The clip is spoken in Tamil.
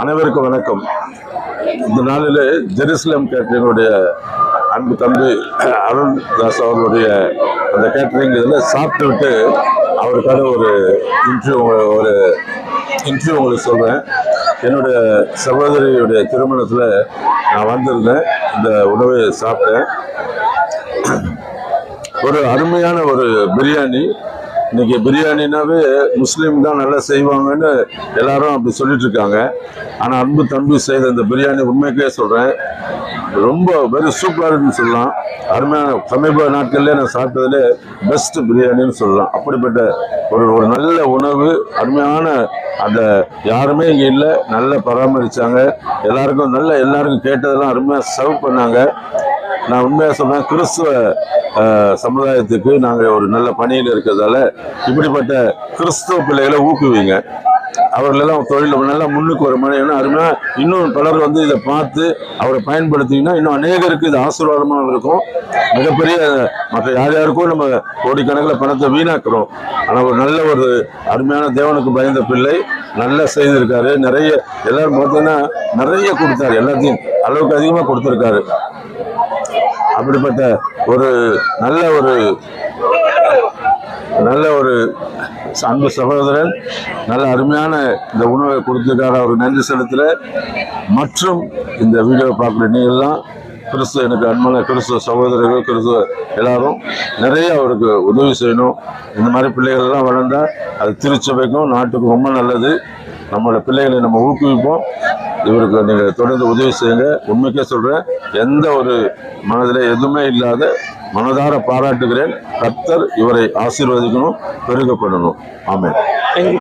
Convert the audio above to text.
அனைவருக்கும் வணக்கம். இந்த நாளில் ஜெருசலேம் கேட்டரிங்குடைய அன்பு தம்பி அருண்தாஸ் அவர்களுடைய அந்த கேட்டரிங் இதில் சாப்பிட்டு விட்டு அவருக்கான ஒரு இன்டர்வியூ உங்களுக்கு சொல்கிறேன். என்னுடைய சகோதரியுடைய திருமணத்தில் நான் வந்திருந்தேன். இந்த உணவை சாப்பிட்டேன். ஒரு அருமையான ஒரு பிரியாணி. இன்னைக்கு பிரியாணினாவே முஸ்லீம் தான் நல்லா செய்வாங்கன்னு எல்லாரும் அப்படி சொல்லிட்டு இருக்காங்க. ஆனால் அன்பு தம்பி செய்த இந்த பிரியாணி உண்மைக்கே சொல்கிறேன், ரொம்ப வெரி சூப்பராக சொல்லலாம். அருமையான சமீப நாட்கள்லேயே நான் சாப்பிட்டதுலே பெஸ்ட் பிரியாணின்னு சொல்லலாம். அப்படிப்பட்ட ஒரு நல்ல உணவு, அருமையான அந்த யாருமே இங்கே இல்லை, நல்லா பராமரித்தாங்க. எல்லாருக்கும் கேட்டதெல்லாம் அருமையாக சர்வ் பண்ணாங்க. நான் உண்மையாக சொல்றேன், கிறிஸ்துவ சமுதாயத்துக்கு நாங்கள் ஒரு நல்ல பணியில் இருக்கிறதால இப்படிப்பட்ட கிறிஸ்துவ பிள்ளைகளை ஊக்குவிங்க. அவர்களெல்லாம் தொழில் நல்லா முன்னுக்கு வர மாதிரி. ஏன்னா அருமையாக இன்னும் பலர் இதை பார்த்து அவரை பயன்படுத்திங்கன்னா இன்னும் அநேகருக்கு இது ஆசீர்வாதமாக இருக்கும். மிகப்பெரிய மற்ற யாருக்கும் நம்ம கோடிக்கணக்கில் பணத்தை வீணாக்குறோம். ஆனால் ஒரு அருமையான தேவனுக்கு பயந்த பிள்ளை நல்லா செய்திருக்காரு. நிறைய எல்லாரும் பார்த்தீங்கன்னா நிறைய கொடுத்தாரு, எல்லாத்தையும் அளவுக்கு அதிகமாக கொடுத்துருக்காரு. அப்படிப்பட்ட ஒரு நல்ல ஒரு அன்பு சகோதரன் நல்ல அருமையான இந்த உணவை கொடுத்துருக்காரு. அவருக்கு நன்றி செலுத்துற. மற்றும் இந்த வீடியோவை பார்க்குற நீங்கள்லாம் கிறிஸ்துவ எனக்கு அன்பான கிறிஸ்துவ சகோதரர்கள், கிறிஸ்துவ எல்லாரும் நிறைய அவருக்கு உதவி செய்யணும். இந்த மாதிரி பிள்ளைகள்லாம் வளர்ந்தால் அது திருச்சபைக்கும் நாட்டுக்கும் ரொம்ப நல்லது. நம்மளோட பிள்ளைகளை நம்ம ஊக்குவிப்போம். இவருக்கு நீங்கள் தொடர்ந்து உதவி செய்யுங்க. உண்மைக்கே சொல்கிறேன், எந்த ஒரு மனதில் எதுவுமே இல்லாத மனதார பாராட்டுகிறேன். கர்த்தர் இவரை ஆசீர்வதிக்கணும், பெருக பண்ணணும். ஆமென்.